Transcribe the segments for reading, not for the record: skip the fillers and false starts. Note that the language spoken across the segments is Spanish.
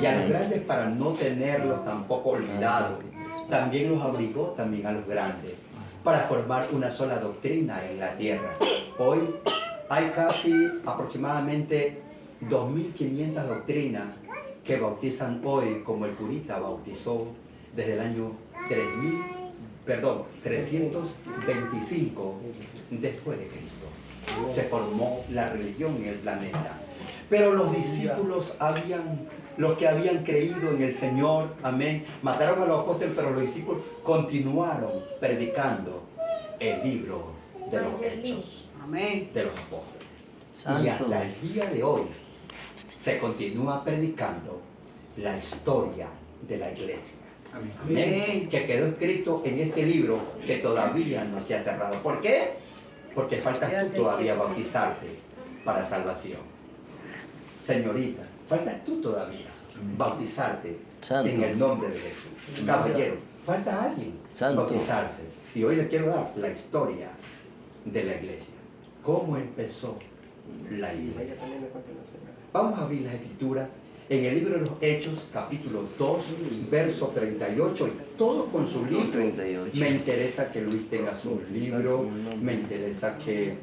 y a los grandes para no tenerlos tampoco olvidados. También los abrigó también a los grandes para formar una sola doctrina en la tierra. Hoy hay casi aproximadamente 2.500 doctrinas que bautizan hoy como el curita bautizó desde el año 325 después de Cristo. Se formó la religión en el planeta. Pero los discípulos los que habían creído en el Señor, amén, mataron a los apóstoles, pero los discípulos continuaron predicando el libro de los hechos de los apóstoles. Y hasta el día de hoy se continúa predicando la historia de la iglesia. Amén. Que quedó escrito en este libro que todavía no se ha cerrado. ¿Por qué? Porque falta tú todavía bautizarte para salvación. Señorita, falta tú todavía bautizarte en el nombre de Jesús. Caballero, falta alguien bautizarse. Y hoy les quiero dar la historia de la iglesia. ¿Cómo empezó la iglesia? Vamos a abrir la escritura en el libro de los Hechos, capítulo 2, verso 38, y todos con su libro. Me interesa que Luis tenga su libro, me interesa que,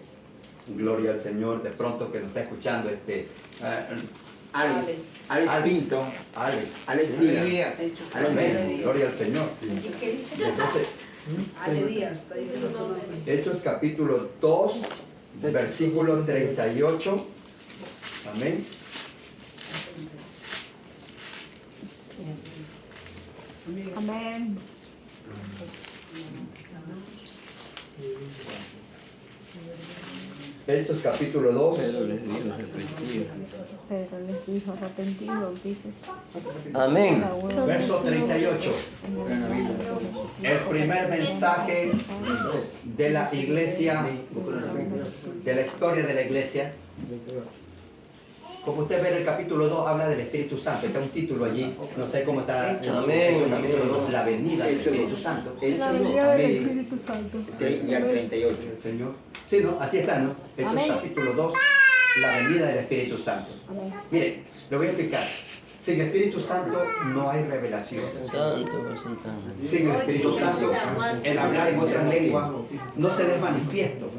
gloria al Señor, de pronto que nos está escuchando Alex Pinto, Alex Díaz. Amén, gloria al Señor. Entonces, Hechos capítulo 2, versículo 38. Amén. Amén. Hechos capítulo 2. Pedro les dijo arrepentido, bautícese. Amén. Verso 38. El primer mensaje de la iglesia, de la historia de la iglesia. Como usted ve en el capítulo 2 habla del Espíritu Santo. Está un título allí, no sé cómo está. Amén. Capítulo 2, la venida del Espíritu Santo. La venida del Espíritu Santo. Y al 38. El Señor. Sí, ¿no? Así está, ¿no? Hechos Amén. capítulo 2, la venida del Espíritu Santo. Amén. Miren, lo voy a explicar. Sin el Espíritu Santo no hay revelación. Sin el Espíritu Santo, el hablar en otras lenguas no se des manifiesto.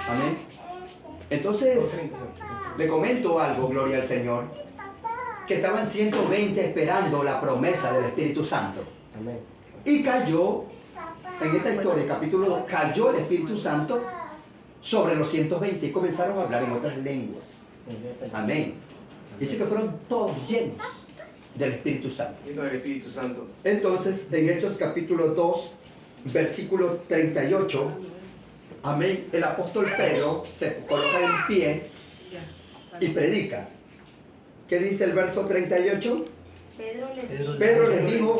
Amén. Entonces, le comento algo, gloria al Señor, que estaban 120 esperando la promesa del Espíritu Santo. Y cayó, en esta historia, capítulo 2, cayó el Espíritu Santo sobre los 120 y comenzaron a hablar en otras lenguas. Amén. Dice que fueron todos llenos del Espíritu Santo. Entonces, en Hechos capítulo 2, versículo 38, amén, el apóstol Pedro se coloca en pie y predica. ¿Qué dice el verso 38? Pedro les dijo,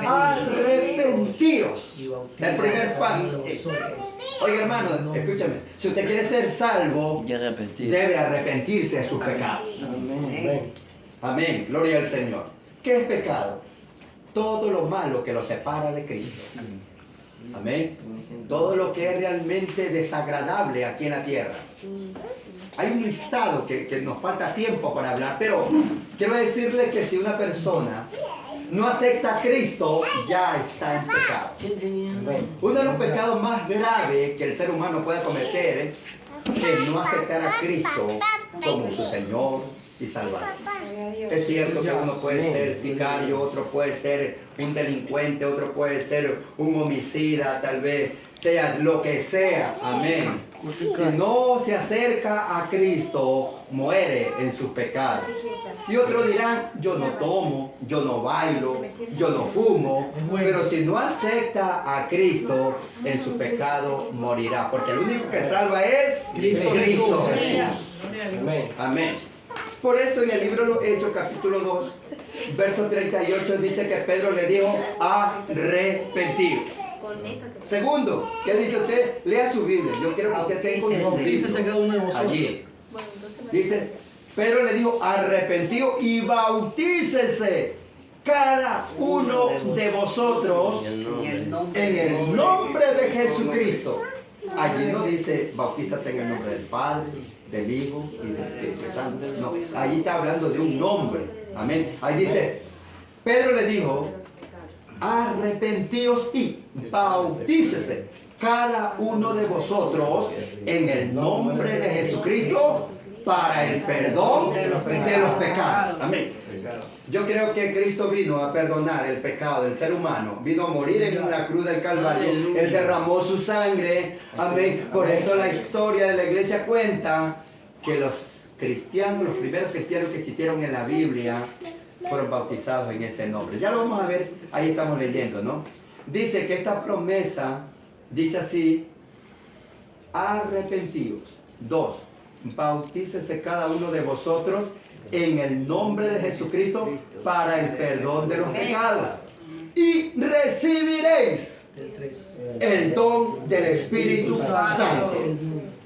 arrepentíos. El primer paso. Oiga, hermano, escúchame. Si usted quiere ser salvo, debe arrepentirse de sus pecados. Amén. Amén. Gloria al Señor. ¿Qué es pecado? Todo lo malo que lo separa de Cristo. Amén. Todo lo que es realmente desagradable aquí en la tierra. Hay un listado que nos falta tiempo para hablar, pero quiero decirle que si una persona no acepta a Cristo, ya está en pecado. Uno de los pecados más graves que el ser humano puede cometer es no aceptar a Cristo como su Señor y Salvador. Es cierto que uno puede ser sicario, otro puede ser un delincuente, otro puede ser un homicida, tal vez sea lo que sea. Amén. Si no se acerca a Cristo, muere en sus pecados. Y otros dirán, yo no tomo, yo no bailo, yo no fumo. Pero si no acepta a Cristo, en su pecado morirá. Porque el único que salva es Cristo Jesús. Amén. Por eso en el libro de los Hechos, capítulo 2, verso 38, dice que Pedro le dijo, arrepentir. Segundo, ¿qué dice usted? Lea su Biblia. Yo quiero que usted tenga un libro allí. Dice, Pedro le dijo, arrepentido y bautícese cada uno de vosotros en el nombre de Jesucristo. Allí no dice, bautízate en el nombre del Padre, del Hijo y del Espíritu Santo. No, allí está hablando de un nombre. Amén. Ahí dice, Pedro le dijo, arrepentíos y bautícese cada uno de vosotros en el nombre de Jesucristo para el perdón de los pecados. Amén. Yo creo que Cristo vino a perdonar el pecado del ser humano. Vino a morir en la cruz del Calvario. Él derramó su sangre. Amén. Por eso la historia de la iglesia cuenta que los cristianos, los primeros cristianos que existieron en la Biblia, fueron bautizados en ese nombre. Ya lo vamos a ver. Ahí estamos leyendo, ¿no? Dice que esta promesa dice así: arrepentidos. 2. Bautícese cada uno de vosotros en el nombre de Jesucristo para el perdón de los pecados. Y recibiréis el don del Espíritu Santo.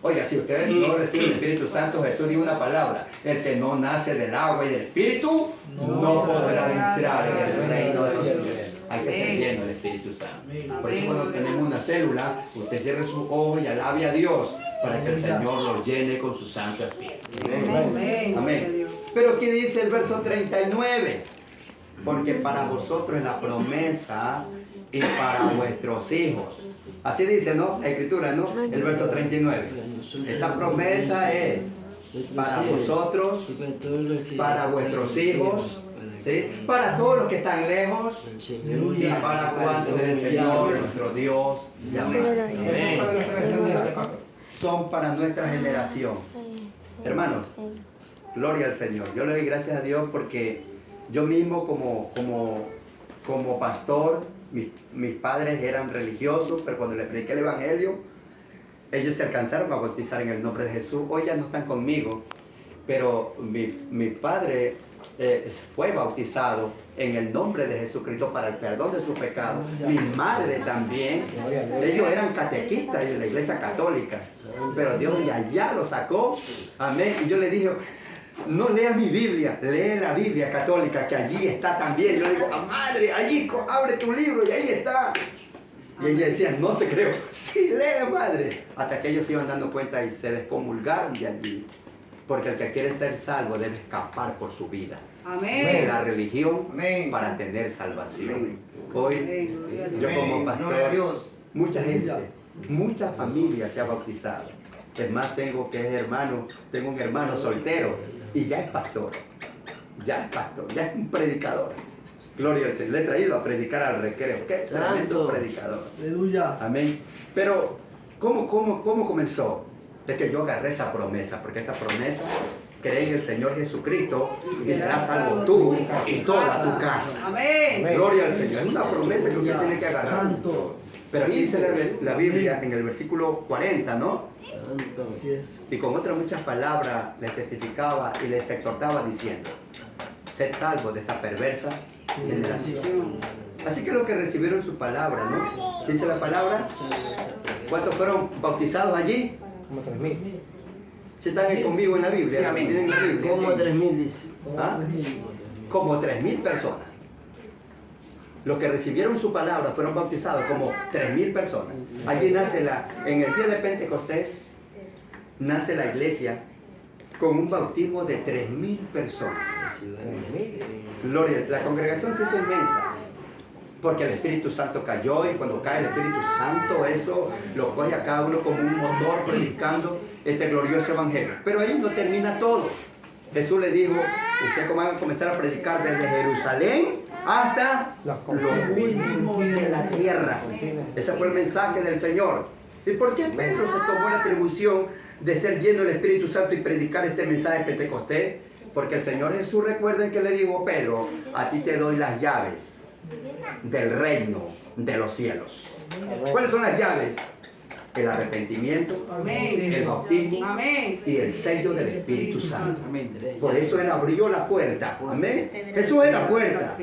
Oiga, si ustedes no reciben el Espíritu Santo, Jesús dijo una palabra: el que no nace del agua y del Espíritu no podrá entrar en el reino de los cielos. Hay que ser lleno del Espíritu Santo. Por eso cuando tenemos una célula, usted cierre sus ojos y alabe a Dios para que el Señor los llene con su Santo Espíritu. Amén. Amén. Pero ¿qué dice el verso 39? Porque para vosotros es la promesa y para vuestros hijos. Así dice, ¿no? La Escritura, ¿no? El verso 39. Esta promesa es para vosotros, para vuestros hijos, ¿sí? Para todos los que están lejos y para cuantos el Señor, nuestro Dios, llama. Son para nuestra generación. Hermanos, gloria al Señor. Yo le doy gracias a Dios porque yo mismo como pastor, mis padres eran religiosos, pero cuando les prediqué el Evangelio, ellos se alcanzaron a bautizar en el nombre de Jesús. Hoy ya no están conmigo, pero mi padre fue bautizado en el nombre de Jesucristo para el perdón de sus pecados. Mi madre también. Ellos eran catequistas de la iglesia católica, pero Dios de allá los sacó. Amén. Y yo le dije: no lea mi Biblia, lee la Biblia católica, que allí está también. Yo le digo: madre, allí abre tu libro y ahí está. Y ella decía: no te creo. Sí, lee, madre. Hasta que ellos se iban dando cuenta y se descomulgaron de allí. Porque el que quiere ser salvo debe escapar por su vida. Amén. De la religión. Amén. Para tener salvación. Hoy, yo como pastor, mucha gente, mucha familia se ha bautizado. Es más, tengo un hermano soltero y ya es pastor. Ya es pastor, ya es un predicador. Gloria al Señor. Le he traído a predicar al recreo. Qué tremendo predicador. Aleluya. Amén. Pero, ¿cómo comenzó? Es que yo agarré esa promesa, porque esa promesa, cree en el Señor Jesucristo y serás salvo tú y toda tu casa. Amén. Gloria al Señor. Es una promesa que usted tiene que agarrar. Pero aquí dice la Biblia en el versículo 40, ¿no? Y con otras muchas palabras les testificaba y les exhortaba diciendo: sed salvos de esta perversa generación. Así que los que recibieron su palabra, ¿no? Dice la palabra, ¿cuántos fueron bautizados allí? Como 3.000. ¿Sí están conmigo en la Biblia? Sí, ¿Tienen la Biblia? Como 3.000 dice. ¿Ah? Como 3.000 personas. Los que recibieron su palabra fueron bautizados como 3.000 personas. Allí nace en el día de Pentecostés, nace la iglesia con un bautismo de 3.000 personas. Gloria, la congregación se hizo inmensa. Porque el Espíritu Santo cayó, y cuando cae el Espíritu Santo, eso lo coge a cada uno como un motor predicando este glorioso evangelio. Pero ahí no termina todo. Jesús le dijo: ustedes van a comenzar a predicar desde Jerusalén hasta lo último de la tierra. Ese fue el mensaje del Señor. ¿Y por qué Pedro se tomó la atribución de ser lleno del Espíritu Santo y predicar este mensaje de Pentecostés? Porque el Señor Jesús, recuerden que le dijo: Pedro, a ti te doy las llaves del reino de los cielos. ¿Cuáles son las llaves? El arrepentimiento, Amén. el bautismo Amén. y el sello del Espíritu Santo. Por eso Él abrió la puerta. Amén. Jesús es la puerta.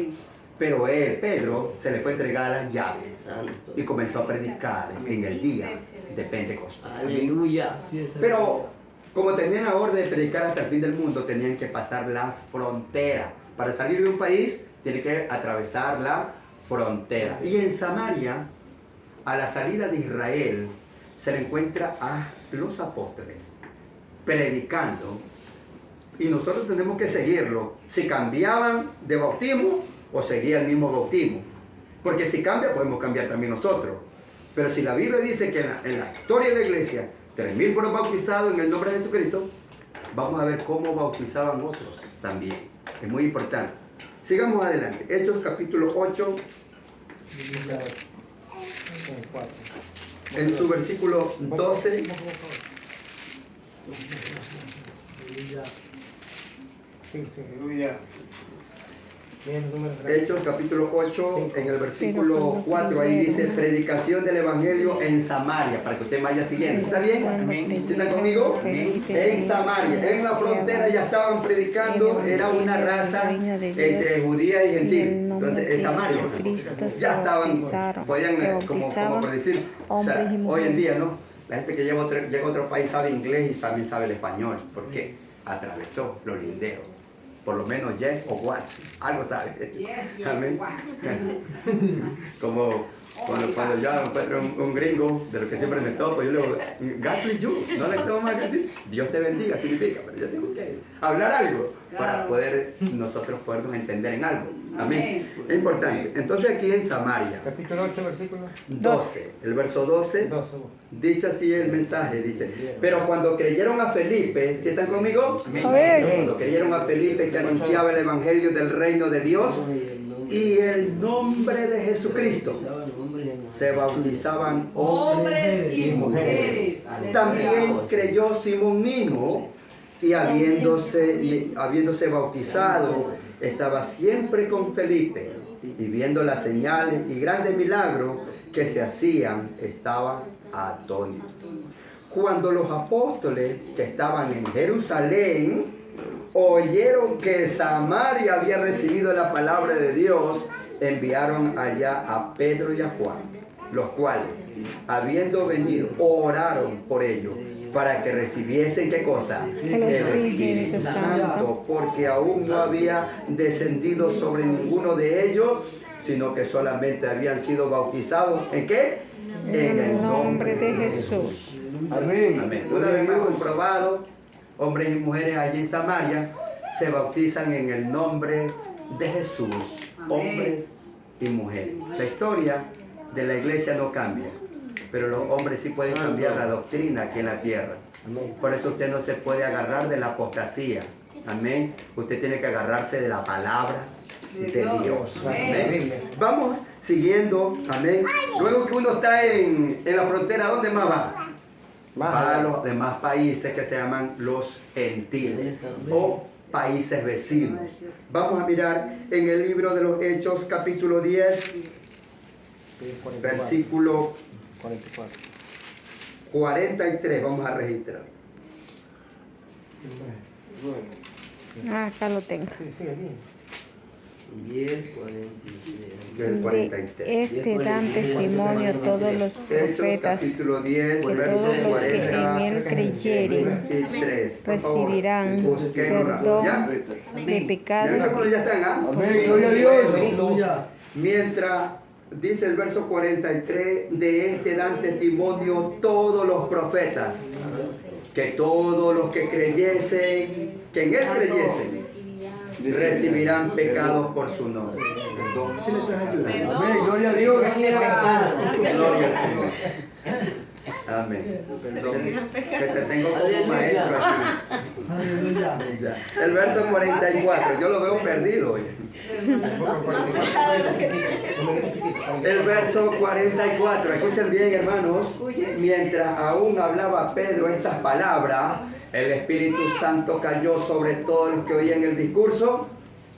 Pero Pedro, se le fue entregar las llaves y comenzó a predicar en el día de Pentecostés. Aleluya. Pero como tenían la orden de predicar hasta el fin del mundo, tenían que pasar las fronteras. Para salir de un país, tienen que atravesar la frontera. Y en Samaria, a la salida de Israel, se le encuentra a los apóstoles predicando y nosotros tenemos que seguirlo. Si cambiaban de bautismo o seguía el mismo bautismo. Porque si cambia, podemos cambiar también nosotros. Pero si la Biblia dice que en la historia de la iglesia 3.000 fueron bautizados en el nombre de Jesucristo, vamos a ver cómo bautizaban otros también. Es muy importante. Sigamos adelante. Hechos capítulo 8, en su versículo 12. Hechos capítulo 8, en el versículo 4, ahí dice predicación del evangelio en Samaria, para que usted vaya siguiendo. ¿Está bien? ¿Sí están conmigo? En Samaria, en la frontera ya estaban predicando, era una raza entre judía y gentil. Entonces en Samaria ya estaban, podían, como por decir, o sea, hoy en día, ¿no? La gente que llega a otro país sabe inglés y también sabe el español. ¿Por qué? Atravesó los lindeos. Por lo menos yes o what, algo sabe. Amén. Como cuando yo encuentro un gringo, de lo que siempre me topo, yo le digo, God bless you, no le tomo más que así, Dios te bendiga, significa, pero yo tengo que hablar algo para poder nosotros podernos entender en algo. Amén. Es importante. Entonces aquí en Samaria, capítulo 8, versículo 12, el verso 12, dice así el mensaje, dice, pero cuando creyeron a Felipe, ¿sí están conmigo? Cuando creyeron a Felipe que anunciaba el evangelio del reino de Dios y el nombre de Jesucristo, se bautizaban hombres y mujeres. También creyó Simón mismo y habiéndose bautizado, estaba siempre con Felipe, y viendo las señales y grandes milagros que se hacían, estaba atónito. Cuando los apóstoles que estaban en Jerusalén oyeron que Samaria había recibido la palabra de Dios, enviaron allá a Pedro y a Juan, los cuales, habiendo venido, oraron por ellos, para que recibiesen, ¿qué cosa? El Espíritu Santo, porque aún no había descendido sobre ninguno de ellos, sino que solamente habían sido bautizados, ¿en qué? En el nombre de Jesús. Amén. Amén. Una vez más comprobado, hombres y mujeres allí en Samaria se bautizan en el nombre de Jesús, hombres y mujeres. La historia de la iglesia no cambia, pero los hombres sí pueden cambiar la doctrina aquí en la tierra. Por eso usted no se puede agarrar de la apostasía. Amén. Usted tiene que agarrarse de la palabra de Dios. Amén. Vamos siguiendo. Amén. Luego que uno está en la frontera, ¿dónde más va? Va a los demás países que se llaman los gentiles o países vecinos. Vamos a mirar en el libro de los Hechos, capítulo 10, versículo 43. Vamos a registrar. Acá lo tengo. Del 43. Este dan testimonio todos los Hechos profetas, capítulo 10, que verso todos los que en 40 él creyeren y 3. Por favor, recibirán busquenlo rápido. perdón ¿Ya? de ¿Ya pecados. vieron cuando ya están? ¿Ah? Amén, gloria a Dios. Mientras dice el verso 43, de este dan testimonio todos los profetas, que todos los que creyesen, que en él creyesen, recibirán pecados por su nombre. Perdón. ¿Sí me estás ayudando? Amén, gloria a Dios. Gloria al Señor. Amén. Perdón. Que te tengo como maestro aquí. Ya. El verso 44, yo lo veo perdido hoy. El verso 44, escuchen bien, hermanos. Mientras aún hablaba Pedro estas palabras, el Espíritu Santo cayó sobre todos los que oían el discurso,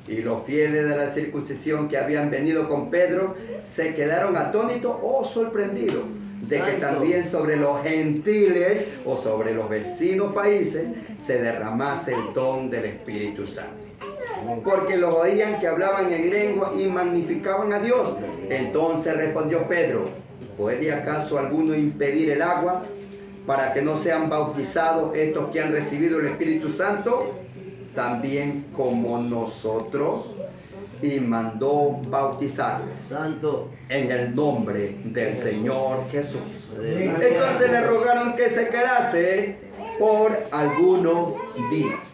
y los fieles de la circuncisión que habían venido con Pedro se quedaron atónitos o sorprendidos de que también sobre los gentiles o sobre los vecinos países se derramase el don del Espíritu Santo. Porque los oían que hablaban en lengua y magnificaban a Dios. Entonces respondió Pedro: ¿puede acaso alguno impedir el agua para que no sean bautizados estos que han recibido el Espíritu Santo, también como nosotros? Y mandó bautizarles Santo en el nombre del Señor Jesús. Entonces le rogaron que se quedase por algunos días.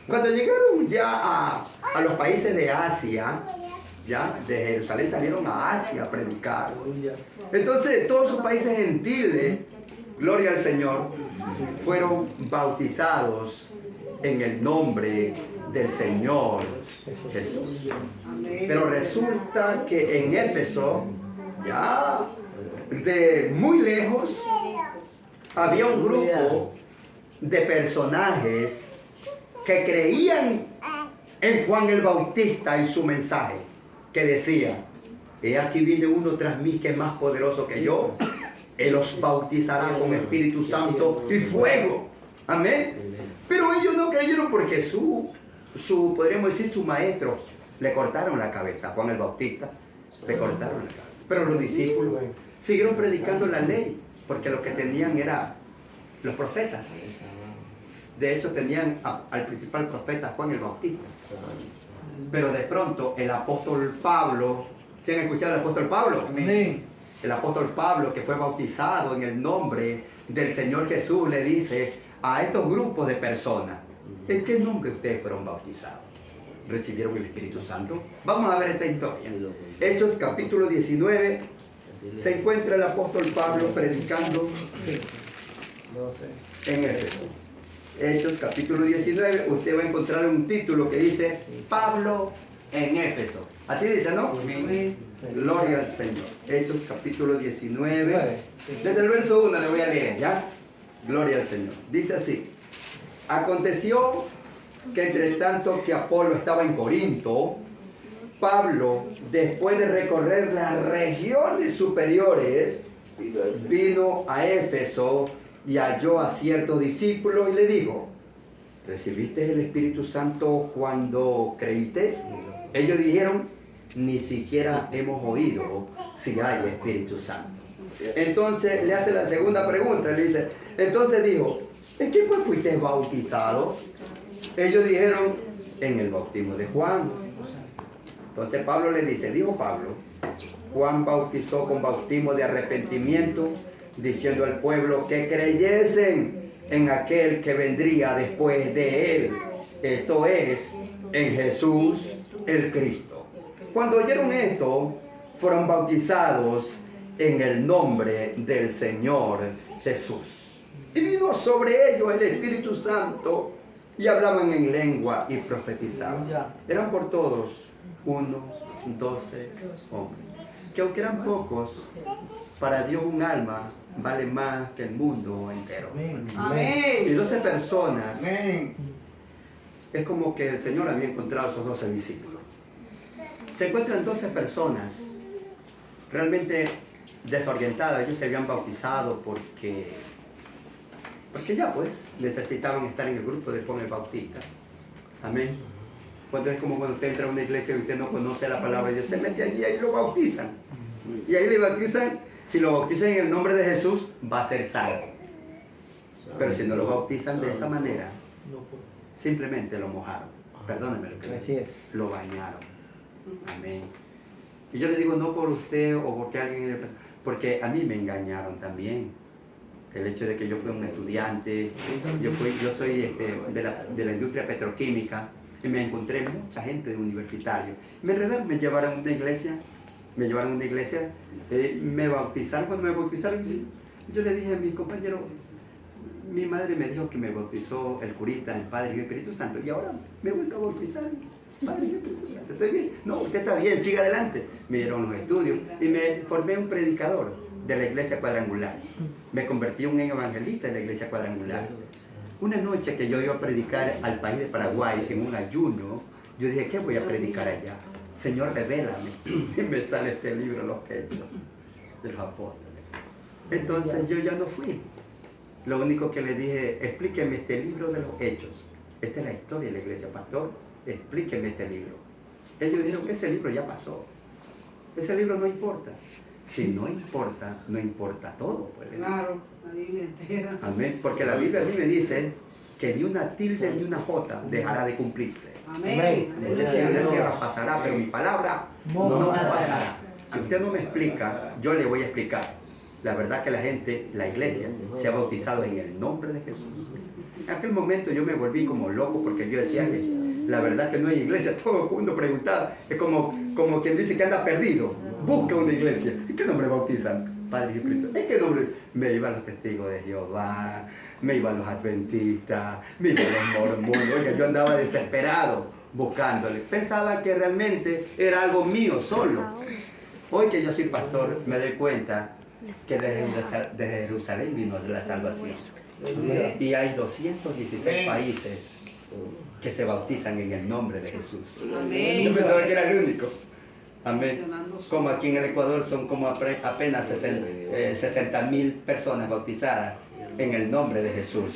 Cuando llegaron ya a los países de Asia, ya de Jerusalén salieron a Asia a predicar. Entonces todos esos países gentiles, gloria al Señor, fueron bautizados en el nombre del Señor Jesús. Pero resulta que en Éfeso, ya de muy lejos, había un grupo de personajes que creían en Juan el Bautista y su mensaje, que decía: he aquí viene uno tras mí que es más poderoso que yo, él los bautizará con Espíritu Santo y fuego. Amén. Pero ellos no creyeron porque podríamos decir, su maestro, le cortaron la cabeza a Juan el Bautista, le cortaron la cabeza. Pero los discípulos siguieron predicando la ley, porque lo que tenían era los profetas. De hecho, tenían al principal profeta Juan el Bautista. Pero de pronto el apóstol Pablo, ¿se han escuchado al apóstol Pablo? Amén. El apóstol Pablo, que fue bautizado en el nombre del Señor Jesús, le dice a estos grupos de personas: ¿en qué nombre ustedes fueron bautizados? ¿Recibieron el Espíritu Santo? Vamos a ver esta historia. Hechos capítulo 19, se encuentra el apóstol Pablo predicando en Éfeso. Hechos capítulo 19, usted va a encontrar un título que dice Pablo en Éfeso. Así dice, ¿no? Gloria al Señor. Hechos capítulo 19, desde el verso 1 le voy a leer, ¿ya? Gloria al Señor. Dice así: aconteció que entre tanto que Apolo estaba en Corinto, Pablo, después de recorrer las regiones superiores, vino a Éfeso y halló a cierto discípulo y le dijo: ¿recibiste el Espíritu Santo cuando creíste? Ellos dijeron: ni siquiera hemos oído si hay Espíritu Santo. Entonces le hace la segunda pregunta, le dice, entonces dijo: ¿en qué pues fuiste bautizados? Ellos dijeron: en el bautismo de Juan. Entonces Pablo le dice, dijo Pablo: Juan bautizó con bautismo de arrepentimiento, diciendo al pueblo que creyesen en aquel que vendría después de él, esto es, en Jesús el Cristo. Cuando oyeron esto, fueron bautizados en el nombre del Señor Jesús. Y vino sobre ellos el Espíritu Santo, y hablaban en lengua y profetizaban. Eran por todos unos 12 hombres, que aunque eran pocos, para Dios un alma vale más que el mundo entero. Amén. Y 12 personas, es como que el Señor había encontrado a esos 12 discípulos. Se encuentran 12 personas realmente desorientadas. Ellos se habían bautizado porque ya pues necesitaban estar en el grupo de Juan el Bautista. Amén. Cuando es como cuando usted entra a una iglesia y usted no conoce la palabra de Dios, se mete allí y ahí lo bautizan. Y ahí le bautizan. Si lo bautizan en el nombre de Jesús, va a ser salvo. Pero si no lo bautizan de esa manera, simplemente lo mojaron. Perdónenme lo que Así es. lo bañaron. Amén. Y yo le digo, no por usted o porque alguien, porque a mí me engañaron también. El hecho de que yo fui un estudiante, yo soy de la industria petroquímica, y me encontré mucha gente de universitario. Me llevaron a una iglesia, me bautizaron. Cuando me bautizaron, yo le dije a mi compañero, mi madre me dijo que me bautizó el curita, el Padre y el Espíritu Santo, y ahora me he vuelto a bautizar Padre y el Espíritu Santo. ¿Estoy bien? No, usted está bien, siga adelante. Me dieron los estudios y me formé un predicador de la iglesia cuadrangular. Me convertí en un evangelista de la iglesia cuadrangular. Una noche que yo iba a predicar al país de Paraguay en un ayuno, yo dije, ¿qué voy a predicar allá? Señor, revélame. Y me sale este libro, Los Hechos de los Apóstoles. Entonces yo ya no fui. Lo único que le dije, explíqueme este libro de los Hechos. Esta es la historia de la iglesia, pastor. Explíqueme este libro. Ellos dijeron que ese libro ya pasó. Ese libro no importa. Si no importa, no importa todo. Pues. Claro, la Biblia entera. Amén. Porque la Biblia a mí me dice que ni una tilde ni una jota dejará de cumplirse. Amén. El cielo y la tierra pasará, pero mi palabra no pasará. Si usted no me explica, yo le voy a explicar. La verdad que la gente, la iglesia, se ha bautizado en el nombre de Jesús. En aquel momento yo me volví como loco porque yo decía que la verdad que no hay iglesia. Todo el mundo preguntaba. Es como quien dice que anda perdido. Busca una iglesia. ¿En qué nombre bautizan? Padre Jesucristo. ¿En qué nombre? Me iban los testigos de Jehová, me iban los adventistas, me iban los mormones. Oiga, yo andaba desesperado buscándole. Pensaba que realmente era algo mío solo. Hoy que yo soy pastor, me doy cuenta que desde Jerusalén vino la salvación. Y hay 216 países que se bautizan en el nombre de Jesús. Yo pensaba que era el único. Amén. Como aquí en el Ecuador son como apenas 60.000 personas bautizadas en el nombre de Jesús.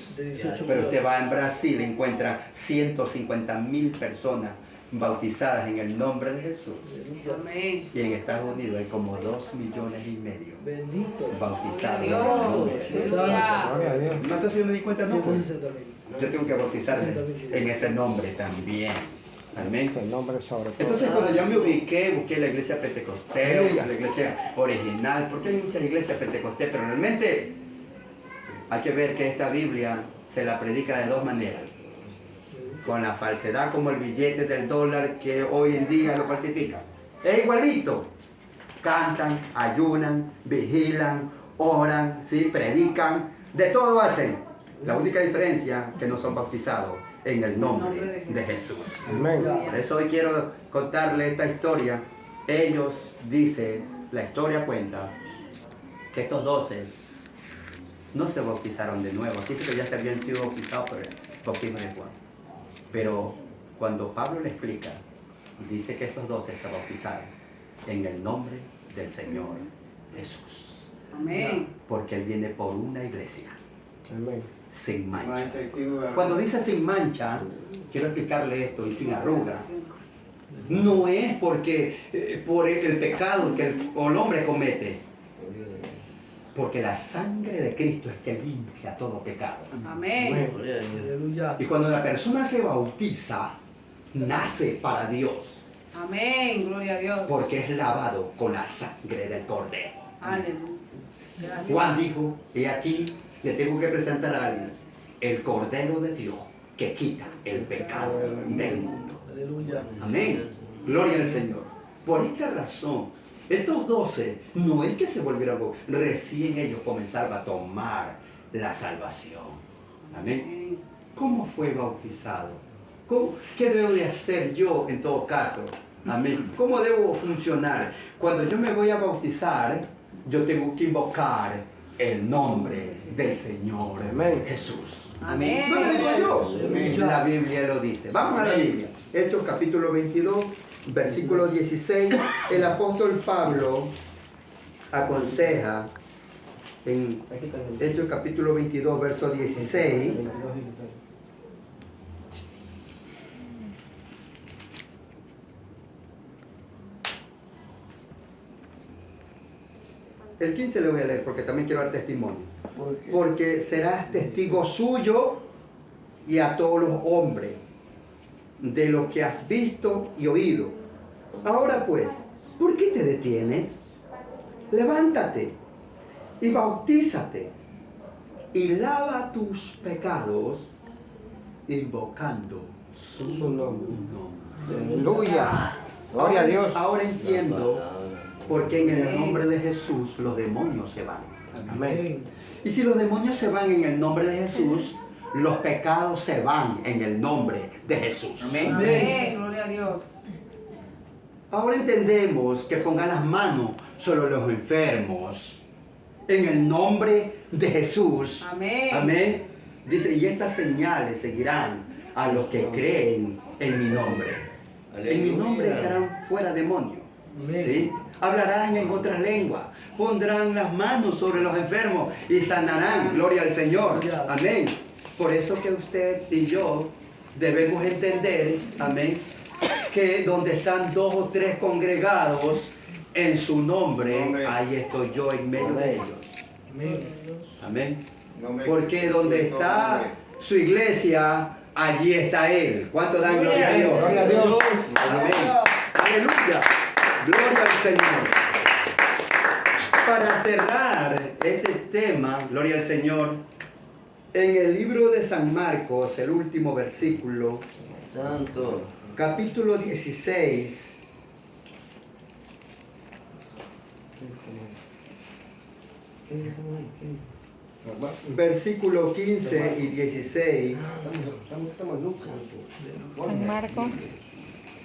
Pero usted va en Brasil y encuentra 150.000 personas bautizadas en el nombre de Jesús. Y en Estados Unidos hay como 2,5 millones bautizados en el nombre de Jesús. No, entonces yo me di cuenta, no, pues, yo tengo que bautizarme en ese nombre también. Amén. Entonces cuando yo me busqué la iglesia pentecostés, la iglesia original, porque hay muchas iglesias pentecostés, pero realmente hay que ver que esta Biblia se la predica de dos maneras. Con la falsedad como el billete del dólar que hoy en día lo falsifican. Es igualito. Cantan, ayunan, vigilan, oran, ¿sí? Predican, de todo hacen. La única diferencia es que no son bautizados en el nombre de Jesús. Amén. Por eso hoy quiero contarle esta historia. Ellos, dice, la historia cuenta que estos 12 no se bautizaron de nuevo. Aquí dice que ya se habían sido bautizados por el bautismo de Juan. Pero cuando Pablo le explica, dice que estos 12 se bautizaron en el nombre del Señor Jesús. Amén. Porque Él viene por una iglesia. Amén. Sin mancha. Cuando dice sin mancha, quiero explicarle esto, y sin arruga. No es porque por el pecado que el hombre comete. Porque la sangre de Cristo es que limpia todo pecado. Amén. Y cuando la persona se bautiza, nace para Dios. Amén. Gloria a Dios. Porque es lavado con la sangre del Cordero. Aleluya. Juan dijo, y aquí le tengo que presentar a alguien, el Cordero de Dios que quita el pecado del mundo. Amén. Gloria al Señor. Por esta razón, estos 12 no es que se volvieron, recién ellos comenzaron a tomar la salvación. Amén. ¿Cómo fue bautizado? ¿Qué debo de hacer yo en todo caso? Amén. ¿Cómo debo funcionar? Cuando yo me voy a bautizar, yo tengo que invocar el nombre del Señor Jesús. Amén. No lo digo yo. La Biblia lo dice. Vamos a la Biblia. Hechos capítulo 22, versículo 16. El apóstol Pablo aconseja en Hechos capítulo 22, verso 16. El 15 le voy a leer porque también quiero dar testimonio. Porque serás testigo suyo y a todos los hombres de lo que has visto y oído. Ahora pues, ¿por qué te detienes? Levántate y bautízate y lava tus pecados invocando su nombre. Aleluya. Gloria a Dios. Ahora entiendo por qué en el nombre de Jesús los demonios se van. Amén. Y si los demonios se van en el nombre de Jesús, los pecados se van en el nombre de Jesús. Amén. Amén. Gloria a Dios. Ahora entendemos que pongan las manos sobre los enfermos en el nombre de Jesús. Amén. Amén. Dice, y estas señales seguirán a los que creen en mi nombre. En mi nombre echarán fuera demonios. ¿Sí? Hablarán en otras lenguas, pondrán las manos sobre los enfermos y sanarán. Gloria al Señor. Amén. Por eso que usted y yo debemos entender, amén, que donde están 2 o 3 congregados en su nombre, ahí estoy yo en medio de ellos. Amén. Porque donde está su iglesia, allí está Él. ¿Cuánto dan gloria a Dios? Gloria a Dios. Amén. Aleluya. Gloria al Señor. Para cerrar este tema, gloria al Señor, En el libro de San Marcos, el último versículo, Santo. capítulo 16, versículo 15 y 16. San Marco,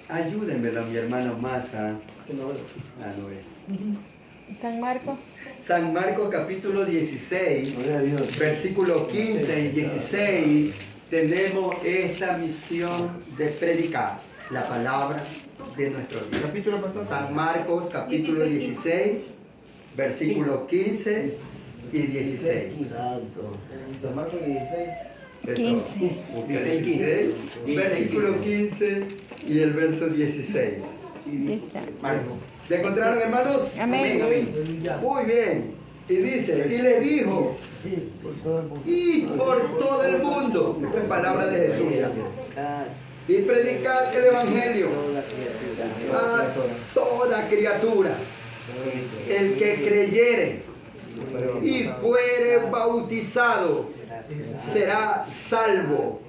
Ayúdenmelo, mi hermano Massa. No ve. San Marco, San Marcos capítulo 16, Gloria a Dios. versículo 15 y 16, tenemos esta misión de predicar la palabra de nuestro Dios. Capítulo, pastor. San Marcos capítulo 16, versículo 15 y 16. Santo. San Marcos 16. Eso. 16, versículo 15 y el verso 16. Marcos. ¿Se encontraron, hermanos? amén. Muy bien. Y dice, y le dijo, y por todo el mundo, esta es palabra de Jesús, y predicad el evangelio a toda criatura. El que creyere y fuere bautizado será salvo,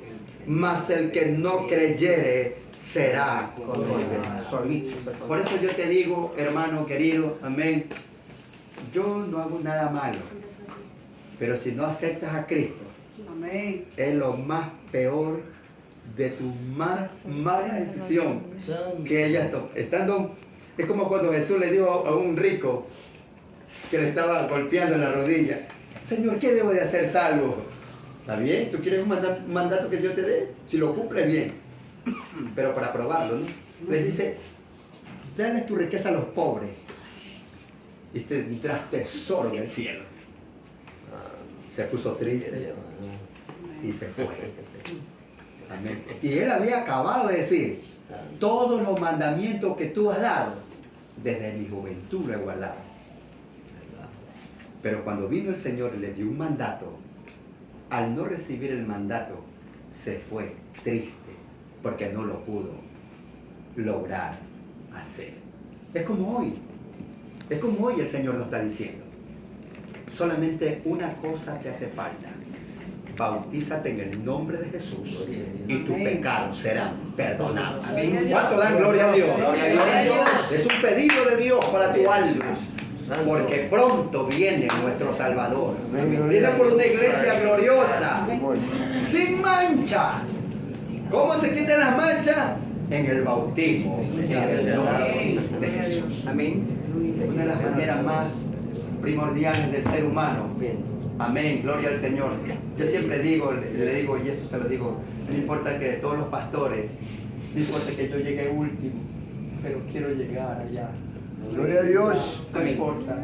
mas el que no creyere será condenado. Por eso yo te digo, hermano querido, amén, yo no hago nada malo, pero si no aceptas a Cristo, Amén. es lo más peor de tu más mala decisión que ella tomó. Es como cuando Jesús le dijo a un rico que le estaba golpeando en la rodilla, Señor, ¿qué debo de hacer salvo? ¿Está bien? ¿Tú quieres un mandato que Dios te dé? Si lo cumple, bien. Pero para probarlo, ¿no? Le dice, dale tu riqueza a los pobres y tendrás tesoro en el cielo. Se puso triste y se fue. Amén. Y él había acabado de decir, todos los mandamientos que tú has dado, desde mi juventud lo he guardado. Pero cuando vino el Señor y le dio un mandato, al no recibir el mandato, se fue triste, porque no lo pudo lograr hacer. Es como hoy el Señor nos está diciendo. Solamente una cosa te hace falta. Bautízate en el nombre de Jesús y tus pecados serán perdonados. ¿Cuánto dan gloria a Dios? Es un pedido de Dios para tu alma, porque pronto viene nuestro Salvador. Viene por una iglesia gloriosa, sin mancha. ¿Cómo se quitan las manchas? En el bautismo, en el nombre de Jesús. Amén. Una de las maneras más primordiales del ser humano. Amén, gloria al Señor. Yo siempre digo, le digo, y eso se lo digo, no importa que todos los pastores, no importa que yo llegue último, pero quiero llegar allá. Gloria a Dios. No importa.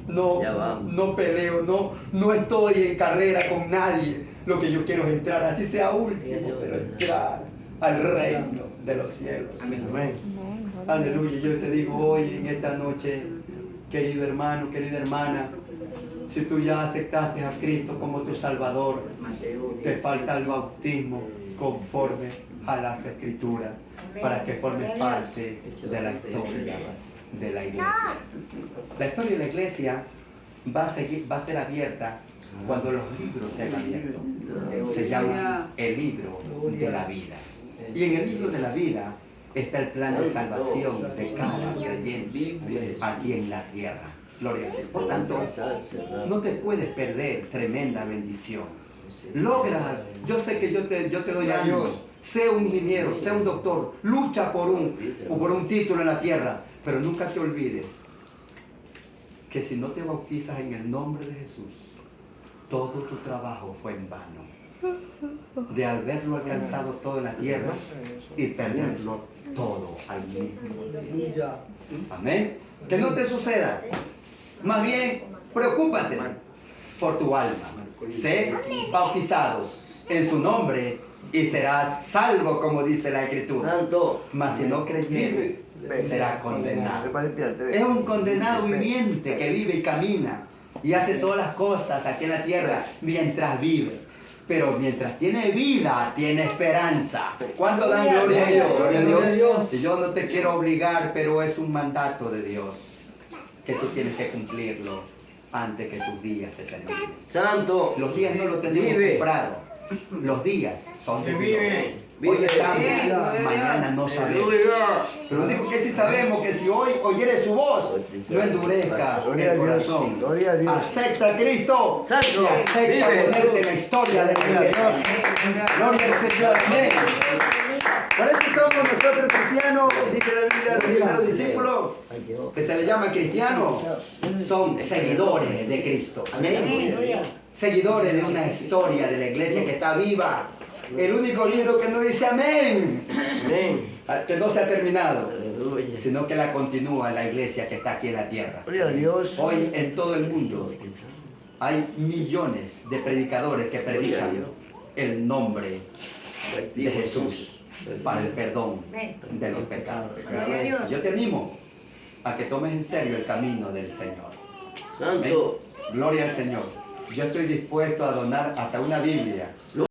No peleo, no estoy en carrera con nadie. Lo que yo quiero es entrar, así sea último, pero entrar al reino de los cielos. Amén. Aleluya. Yo te digo hoy, en esta noche, querido hermano, querida hermana, si tú ya aceptaste a Cristo como tu Salvador, te falta el bautismo conforme a las Escrituras para que formes parte de la historia de la iglesia. La historia de la iglesia va a ser abierta cuando los libros sean abiertos. Se llama el libro de la vida. Y en el libro de la vida está el plan de salvación de cada creyente aquí en la tierra. Gloria al Señor. Por tanto, no te puedes perder tremenda bendición. Logra, yo sé que yo te doy ánimo. Sé un ingeniero, sé un doctor, lucha por un título en la tierra, pero nunca te olvides que si no te bautizas en el nombre de Jesús, todo tu trabajo fue en vano. De haberlo alcanzado todo en la tierra y perderlo todo al mismo tiempo. Amén. Que no te suceda. Más bien, preocúpate por tu alma. Sé bautizados en su nombre y serás salvo, como dice la Escritura. Mas si no creyeres, serás condenado. Es un condenado viviente que vive y camina y hace todas las cosas aquí en la tierra mientras vive. Pero mientras tiene vida, tiene esperanza. ¿Cuánto dan gloria a Dios? Gloria a Dios. Y yo no te quiero obligar, pero es un mandato de Dios que tú tienes que cumplirlo. antes que tus días se terminen. Santo. Los días no los tenemos Vive. comprados. Los días son de Dios. Vive. Hoy Vive. estamos, Bien, mañana no sabemos. Aleluya. Pero digo que si sabemos que si hoy oyere su voz, no endurezca Gloria a el Dios, corazón. gloria a Dios. Acepta a Cristo Santo, y acepta vive. ponerte en la historia de la iglesia. Gloria al Señor, amén. Por eso somos nosotros cristianos, dice la Biblia, los primeros discípulos, que se les llama cristianos, son seguidores de Cristo. Amén. Seguidores de una historia de la iglesia que está viva. El único libro que no dice amén, Amén. que no se ha terminado, Aleluya. sino que la continúa la iglesia que está aquí en la tierra. Gloria a Dios. Hoy en todo el mundo hay millones de predicadores que predican el nombre de Jesús para el perdón de los pecados. Yo te animo a que tomes en serio el camino del Señor. Amén. Santo. Gloria al Señor. Yo estoy dispuesto a donar hasta una Biblia